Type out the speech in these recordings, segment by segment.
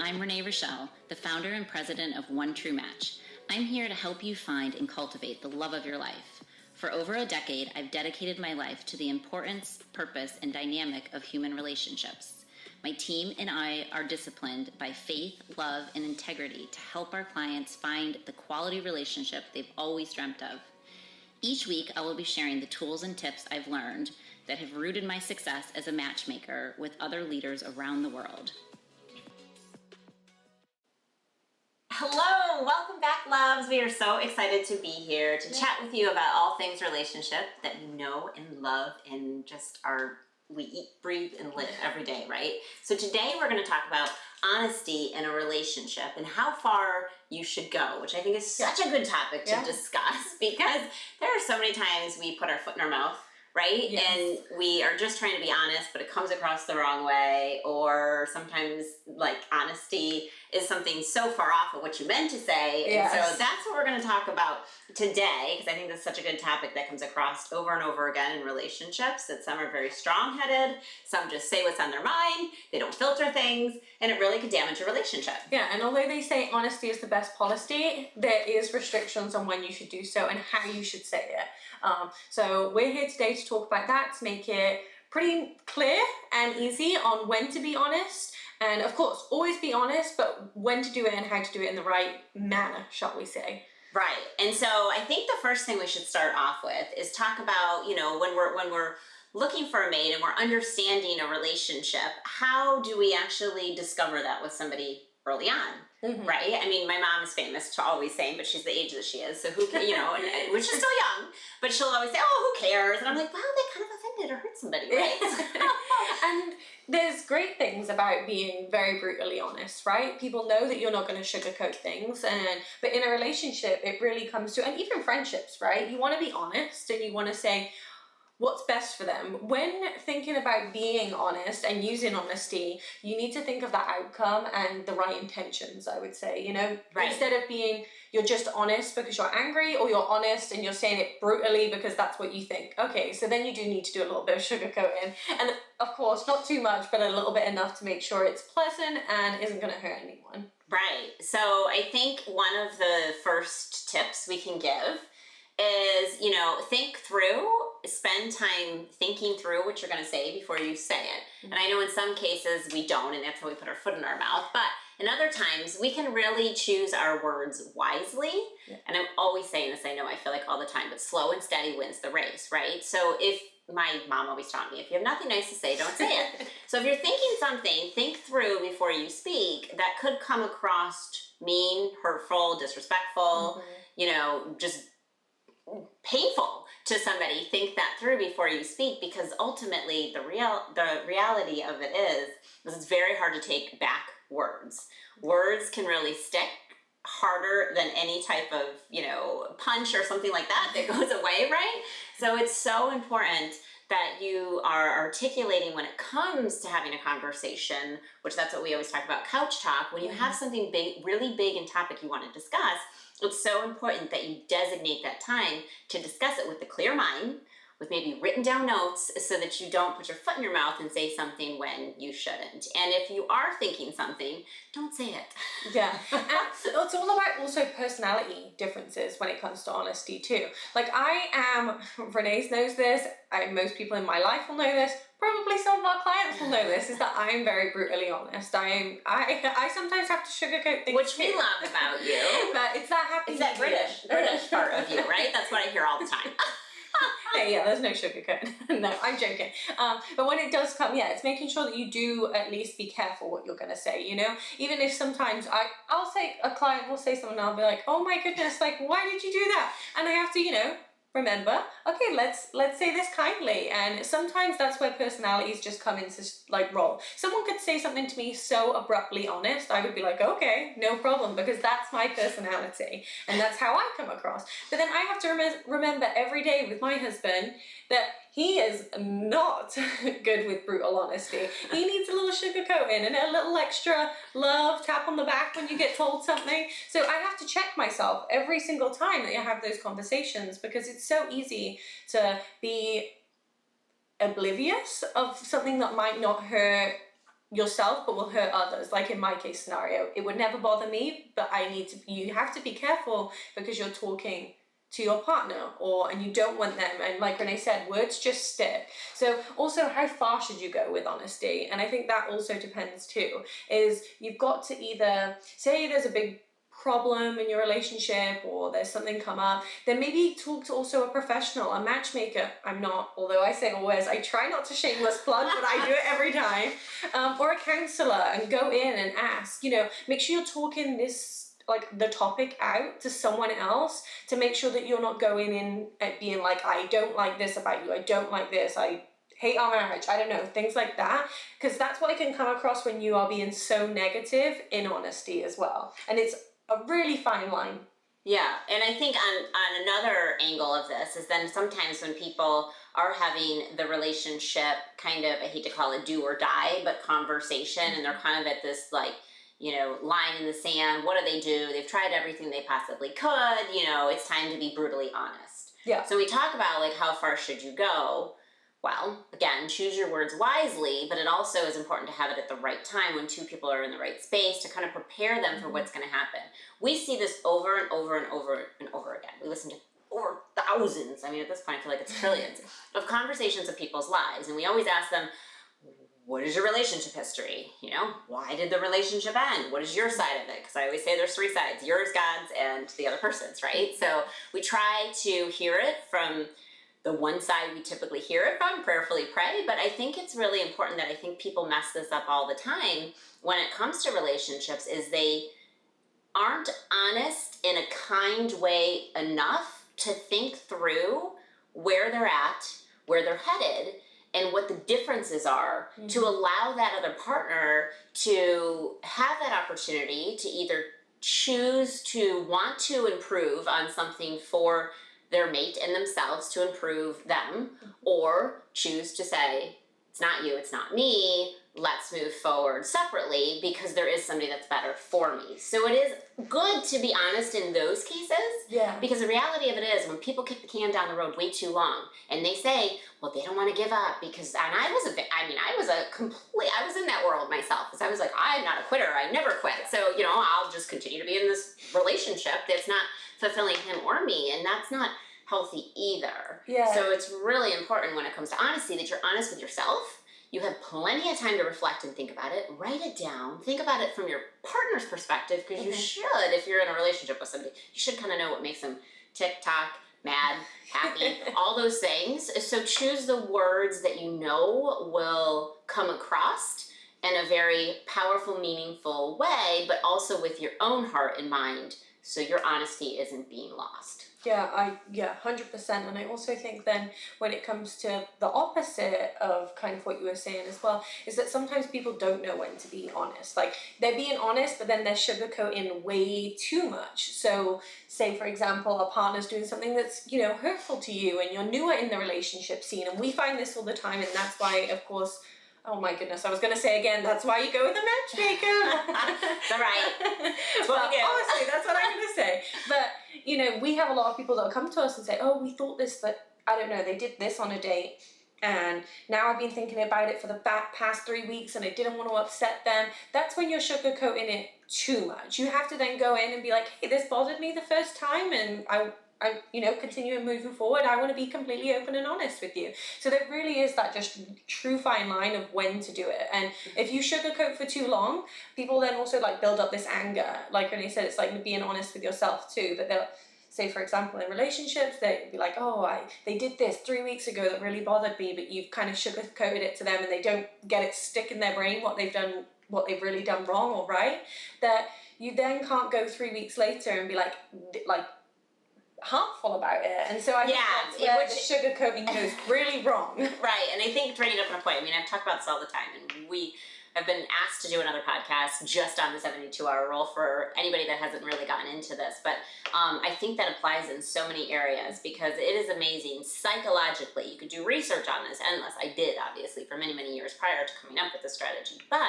I'm Renee Rochelle, the founder and president of One True Match. I'm here to help you find and cultivate the love of your life. For over a decade, I've dedicated my life to the importance, purpose, and dynamic of human relationships. My team and I are disciplined by faith, love, and integrity to help our clients find the quality relationship they've always dreamt of. Each week, I will be sharing the tools and tips I've learned that have rooted my success as a matchmaker with other leaders around the world. Hello, welcome back, loves. We are so excited to be here to chat with you about all things relationship that you know and love and just we eat, breathe, and live every day, right? So today we're going to talk about honesty in a relationship and how far you should go, which I think is such a good topic to discuss because there are so many times we put our foot in our mouth, right? Yes. And we are just trying to be honest, but it comes across the wrong way, or sometimes like honesty is something so far off of what you meant to say. Yes. And so that's what we're going to talk about today, because I think that's such a good topic that comes across over and over again in relationships, that some are very strong-headed, some just say what's on their mind, they don't filter things, and it really could damage a relationship. Yeah, and although they say honesty is the best policy, there is restrictions on when you should do so and how you should say it. So we're here today to talk about that, to make it pretty clear and easy on when to be honest. And of course, always be honest, but when to do it and how to do it in the right manner, shall we say. Right. And so I think the first thing we should start off with is talk about, when we're looking for a mate and we're understanding a relationship, how do we actually discover that with somebody early on? Mm-hmm. Right? I mean, my mom is famous to always saying, but she's the age that she is, so who can, and, which is still young, but she'll always say, oh, who cares? And I'm like, wow, that kind of offended or hurt somebody, right? And there's great things about being very brutally honest, right? People know that you're not going to sugarcoat things, but in a relationship, it really comes to, and even friendships, right? You want to be honest and you want to say what's best for them. When thinking about being honest and using honesty, you need to think of the outcome and the right intentions, I would say, Right. Instead of being, you're just honest because you're angry, or you're honest and you're saying it brutally because that's what you think. Okay, so then you do need to do a little bit of sugarcoating. And of course, not too much, but a little bit enough to make sure it's pleasant and isn't going to hurt anyone. Right. So I think one of the first tips we can give is, think through, spend time thinking through what you're going to say before you say it. Mm-hmm. And I know in some cases we don't, and that's how we put our foot in our mouth. But in other times, we can really choose our words wisely. Yeah. And I'm always saying this, I feel like all the time, but slow and steady wins the race, right? So if my mom always taught me, if you have nothing nice to say, don't say it. So if you're thinking something, think through before you speak that could come across mean, hurtful, disrespectful, just painful to somebody. Think that through before you speak, because ultimately the reality of it is it's very hard to take back words. Words can really stick harder than any type of, punch or something like that goes away, right? So it's so important that you are articulating when it comes to having a conversation, which that's what we always talk about, couch talk. When you have something big, really big in topic you want to discuss, it's so important that you designate that time to discuss it with a clear mind, with maybe written down notes, so that you don't put your foot in your mouth and say something when you shouldn't. And if you are thinking something, don't say it. Yeah. And it's all about also personality differences when it comes to honesty too. Like Renee knows this, most people in my life will know this, probably some of our clients will know this, is that I'm very brutally honest. I sometimes have to sugarcoat things, which we love about you. But it's that happy. It's that British part of you, right? That's what I hear all the time. Yeah, there's no sugarcoat. No, I'm joking. But when it does come, it's making sure that you do at least be careful what you're going to say, Even if sometimes I'll say, a client will say something and I'll be like, oh my goodness, like, why did you do that? And I have to, remember, okay, let's say this kindly. And sometimes that's where personalities just come into role. Someone could say something to me so abruptly honest, I would be like, okay, no problem, because that's my personality and that's how I come across. But then I have to remember every day with my husband that he is not good with brutal honesty. He needs a little sugarcoating and a little extra love, tap on the back when you get told something. So I have to check myself every single time that I have those conversations, because it's so easy to be oblivious of something that might not hurt yourself but will hurt others. Like in my case scenario, it would never bother me, but you have to be careful because you're talking to your partner, and you don't want them, and like Renee said, words just stick. So also, how far should you go with honesty? And I think that also depends too, is you've got to either say there's a big problem in your relationship or there's something come up, then maybe talk to also a professional, a matchmaker. I'm not, although I say always, I try not to shameless plug, but I do it every time, or a counselor, and go in and ask, make sure you're talking this, like the topic out to someone else, to make sure that you're not going in at being like, I don't like this about you, I don't like this, I hate our marriage, I don't know, things like that, because that's what it can come across when you are being so negative in honesty as well. And it's a really fine line. Yeah, and I think on another angle of this is then sometimes when people are having the relationship kind of, I hate to call it do or die, but conversation, and they're kind of at this like, line in the sand. What do? They've tried everything they possibly could. It's time to be brutally honest. Yeah. So we talk about like how far should you go? Well, again, choose your words wisely, but it also is important to have it at the right time when two people are in the right space to kind of prepare them for what's going to happen. We see this over and over and over and over again. We listen to over thousands, at this point I feel like it's trillions, of conversations of people's lives, and we always ask them, what is your relationship history? Why did the relationship end? What is your side of it? Because I always say there's three sides, yours, God's, and the other person's, right? So we try to hear it from the one side we typically hear it from, prayerfully pray, but I think it's really important that I think people mess this up all the time when it comes to relationships, is they aren't honest in a kind way enough to think through where they're at, where they're headed, and what the differences are, to allow that other partner to have that opportunity to either choose to want to improve on something for their mate and themselves to improve them, or choose to say, it's not you, it's not me, let's move forward separately because there is somebody that's better for me. So it is good to be honest in those cases, because the reality of it is when people kick the can down the road way too long and they say, well, they don't want to give up because, and I was in that world myself, because I was like, I'm not a quitter, I never quit. So, I'll just continue to be in this relationship that's not fulfilling him or me, and that's not healthy either. Yeah. So it's really important when it comes to honesty that you're honest with yourself. You have plenty of time to reflect and think about it. Write it down. Think about it from your partner's perspective, because you should, if you're in a relationship with somebody, you should kind of know what makes them tick-tock, mad, happy, all those things. So choose the words that you know will come across in a very powerful, meaningful way, but also with your own heart in mind, so your honesty isn't being lost. 100%. And I also think then when it comes to the opposite of kind of what you were saying as well, is that sometimes people don't know when to be honest. Like they're being honest, but then they're sugarcoating way too much. So say, for example, a partner's doing something that's, hurtful to you, and you're newer in the relationship scene. And we find this all the time. And that's why, of course, oh my goodness, I was going to say again, that's why you go with a matchmaker. That's all right. That's what we do. Honestly, that's what I'm going to say. But, we have a lot of people that come to us and say, oh, we thought this, but I don't know, they did this on a date, and now I've been thinking about it for the past 3 weeks, and I didn't want to upset them. That's when you're sugarcoating it too much. You have to then go in and be like, hey, this bothered me the first time, and I continue moving forward. I want to be completely open and honest with you. So there really is that just true fine line of when to do it. And if you sugarcoat for too long, people then also build up this anger. Like Renee said, it's like being honest with yourself too. But they'll say, for example, in relationships, they'd be like, they did this 3 weeks ago that really bothered me, but you've kind of sugarcoated it to them, and they don't get it stick in their brain what they've really done wrong or right. That you then can't go 3 weeks later and be like harmful about it. And so I think that's where the sugarcoating goes really wrong. Right, and I think bringing up a point, I've talked about this all the time, and we have been asked to do another podcast just on the 72-hour rule for anybody that hasn't really gotten into this, but I think that applies in so many areas, because it is amazing psychologically. You could do research on this endless. I did, obviously, for many, many years prior to coming up with this strategy, but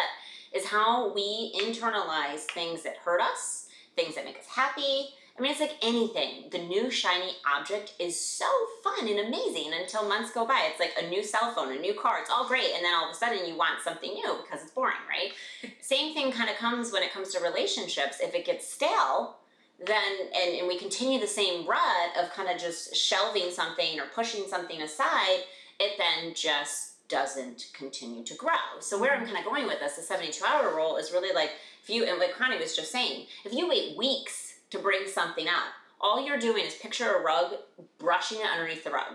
is how we internalize things that hurt us, things that make us happy, I mean, it's like anything. The new shiny object is so fun and amazing until months go by. It's like a new cell phone, a new car. It's all great. And then all of a sudden you want something new because it's boring, right? Same thing kind of comes when it comes to relationships. If it gets stale, then, and we continue the same rut of kind of just shelving something or pushing something aside, it then just doesn't continue to grow. So where I'm kind of going with this, the 72-hour rule is really like, if you, and like Connie was just saying, if you wait weeks to bring something up, all you're doing is picture a rug, brushing it underneath the rug,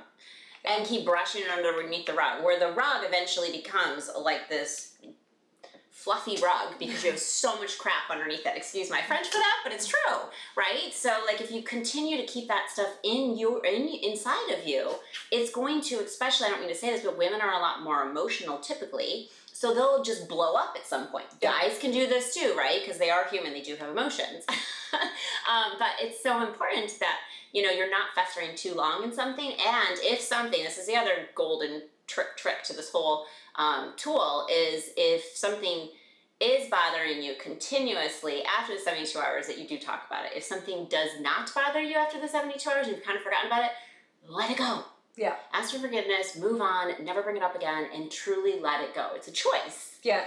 and keep brushing it underneath the rug, where the rug eventually becomes like this fluffy rug because you have so much crap underneath it. Excuse my French for that, but it's true, right? So like if you continue to keep that stuff inside of you, it's going to, especially, I don't mean to say this, but women are a lot more emotional typically, so they'll just blow up at some point. Guys can do this too, right? Because they are human, they do have emotions. But it's so important that, you know, you're not festering too long in something, and if something, this is the other golden trick to this whole tool, is if something is bothering you continuously after the 72 hours that you do talk about it. If something does not bother you after the 72 hours, you've kind of forgotten about it, let it go. Yeah. Ask for forgiveness, move on, never bring it up again, and truly let it go. It's a choice. Yeah,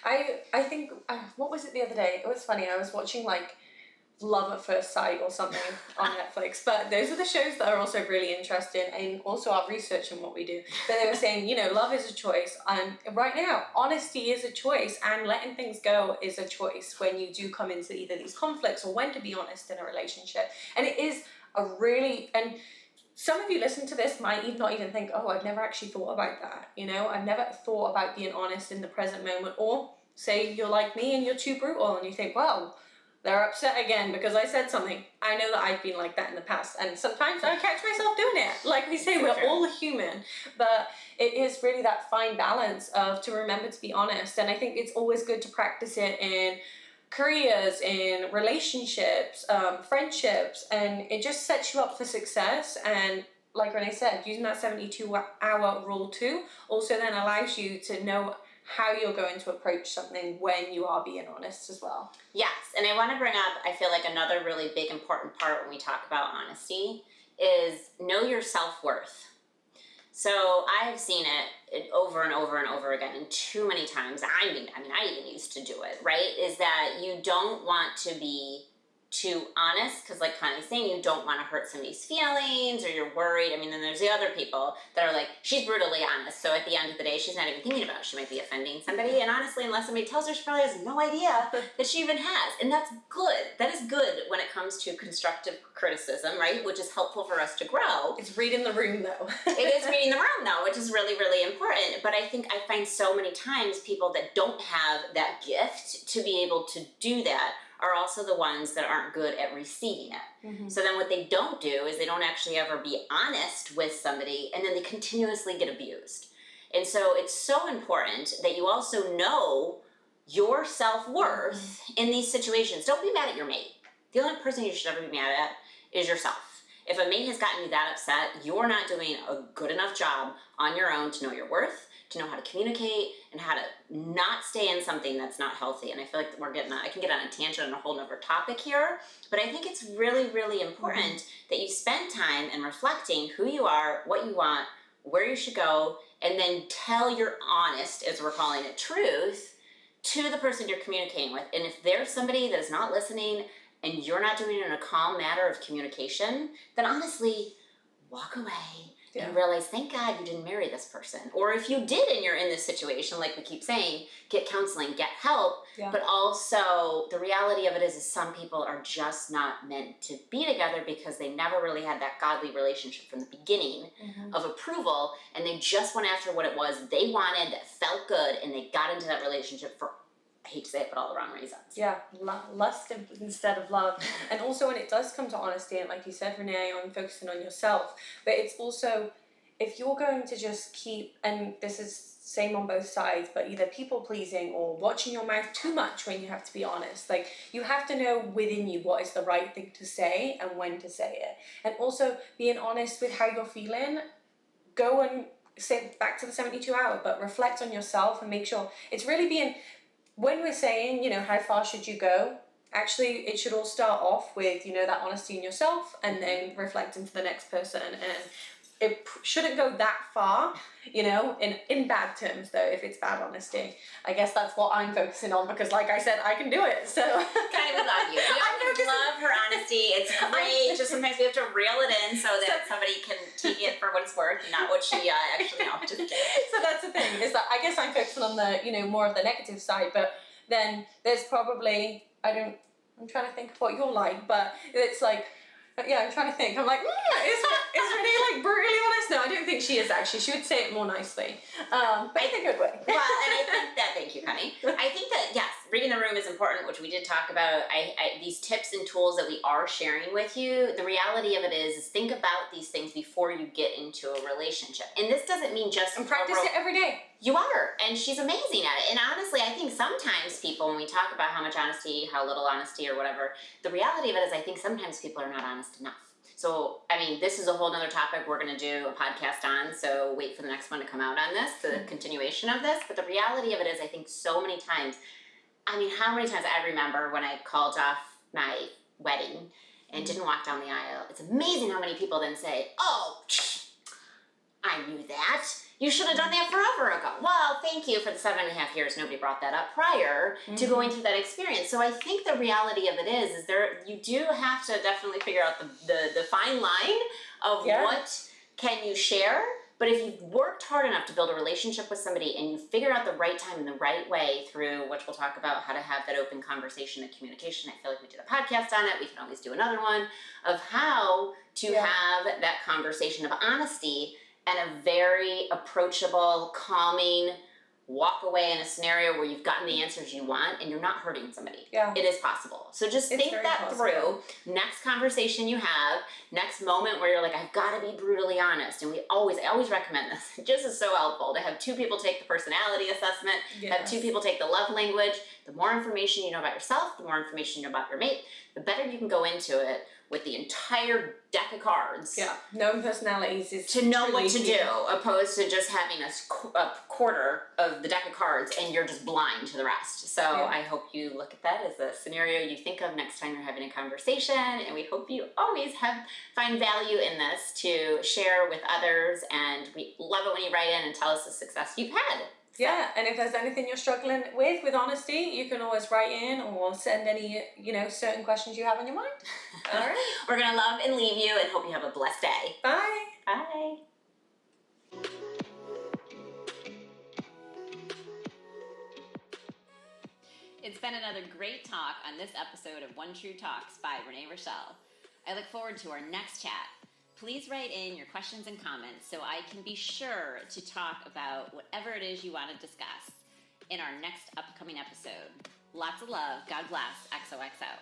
I think, what was it the other day? It was funny, I was watching like Love at First Sight or something on Netflix, but those are the shows that are also really interesting, and also our research and what we do. But they were saying, you know, love is a choice, and right now, honesty is a choice, and letting things go is a choice when you do come into either these conflicts or when to be honest in a relationship. And it is a really, and some of you listen to this might not even think, oh, I've never actually thought about that, you know, I've never thought about being honest in the present moment. Or say you're like me and you're too brutal and you think, well, they're upset again because I said something. I know that I've been like that in the past, and sometimes I catch myself doing it. Like we say, we're all human, but it is really that fine balance of to remember to be honest. And I think it's always good to practice it in careers, in relationships, friendships, and it just sets you up for success. And like Renee said, using that 72-hour rule too also then allows you to know how you're going to approach something when you are being honest as well. Yes, and I want to bring up, I feel like another really big important part when we talk about honesty is know your self-worth. So I have seen it over and over and over again, and too many times, I even used to do it, right? Is that you don't want to be too honest, because like Connie's saying, you don't want to hurt somebody's feelings, or you're worried. I mean, then there's the other people that are like, she's brutally honest, so at the end of the day, she's not even thinking about it. She might be offending somebody, and honestly, unless somebody tells her, she probably has no idea that she even has. And that's good. That is good when it comes to constructive criticism, right? Which is helpful for us to grow. It's reading the room though. It is reading the room though, which is really, really important. But I think I find so many times people that don't have that gift to be able to do that are also the ones that aren't good at receiving it. Mm-hmm. So then what they don't do is they don't actually ever be honest with somebody, and then they continuously get abused. And so it's so important that you also know your self-worth in these situations. Don't be mad at your mate. The only person you should ever be mad at is yourself. If a mate has gotten you that upset, you're not doing a good enough job on your own to know your worth, to know how to communicate, and how to not stay in something that's not healthy. And I feel like I can get on a tangent on a whole nother topic here, but I think it's really, really important that you spend time in reflecting who you are, what you want, where you should go, and then tell your honest, as we're calling it, truth to the person you're communicating with. And if there's somebody that is not listening and you're not doing it in a calm matter of communication, then honestly, walk away. And realize, thank God you didn't marry this person. Or if you did and you're in this situation, like we keep saying, get counseling, get help. Yeah. But also, the reality of it is some people are just not meant to be together because they never really had that godly relationship from the beginning of approval, and they just went after what it was they wanted that felt good, and they got into that relationship for, I hate to say it, but all the wrong reasons. Yeah, lust instead of love. And also when it does come to honesty, and like you said, Renee, on focusing on yourself, but it's also, if you're going to just keep, and this is same on both sides, but either people pleasing or watching your mouth too much when you have to be honest, like you have to know within you what is the right thing to say and when to say it. And also being honest with how you're feeling, go and say back to the 72 hour, but reflect on yourself and make sure it's really being, when we're saying, you know, how far should you go? actually it should all start off with, that honesty in yourself, and then reflect into the next person. And it shouldn't go that far, in bad terms though, if it's bad honesty. I guess that's what I'm focusing on, because like I said, I can do it, so. Kind of love you. We always love her honesty. It's great. Just sometimes we have to reel it in so that somebody can take it for what it's worth, and not what she actually, just kidding. So that's the thing, is that I guess I'm focusing on the, more of the negative side, but then there's probably, I'm trying to think of what you're like, but it's like, I'm trying to think. I'm like, is Renee like brutally honest? No, I don't think she is actually. She would say it more nicely, but in a good way. Well, and I think that, thank you, Connie. I think that, yes, reading the room is important, which we did talk about. These tips and tools that we are sharing with you, the reality of it is think about these things before you get into a relationship. And this doesn't mean just... And practice it every day. You are, and she's amazing at it. And honestly, I think sometimes people, when we talk about how much honesty, how little honesty or whatever, the reality of it is I think sometimes people are not honest enough. So, this is a whole nother topic we're going to do a podcast on, so wait for the next one to come out on this, the continuation of this. But the reality of it is I think so many times, how many times I remember when I called off my wedding and didn't walk down the aisle. It's amazing how many people then say, oh, I knew that. You should have done that forever ago. Well, thank you for the 7.5 years. Nobody brought that up prior to going through that experience. So I think the reality of it is you do have to definitely figure out the fine line of what can you share. But if you've worked hard enough to build a relationship with somebody and you figure out the right time and the right way through, which we'll talk about how to have that open conversation and communication. I feel like we did a podcast on it. We can always do another one of how to have that conversation of honesty and a very approachable, calming walk away in a scenario where you've gotten the answers you want and you're not hurting somebody. Yeah. It is possible. So just think that through. Next conversation you have, next moment where you're like, I've got to be brutally honest. And I always recommend this. It just is so helpful to have 2 people take the personality assessment, have 2 people take the love language. The more information you know about yourself, the more information you know about your mate, the better you can go into it with the entire deck of cards. Yeah, knowing personalities is to know what to do, opposed to just having a quarter of the deck of cards and you're just blind to the rest. So I hope you look at that as a scenario you think of next time you're having a conversation, and we hope you always find value in this to share with others, and we love it when you write in and tell us the success you've had. Yeah, and if there's anything you're struggling with honesty, you can always write in or send any, certain questions you have on your mind. All right. We're going to love and leave you and hope you have a blessed day. Bye. Bye. It's been another great talk on this episode of One True Talks by Renee Rochelle. I look forward to our next chat. Please write in your questions and comments so I can be sure to talk about whatever it is you want to discuss in our next upcoming episode. Lots of love. God bless. XOXO.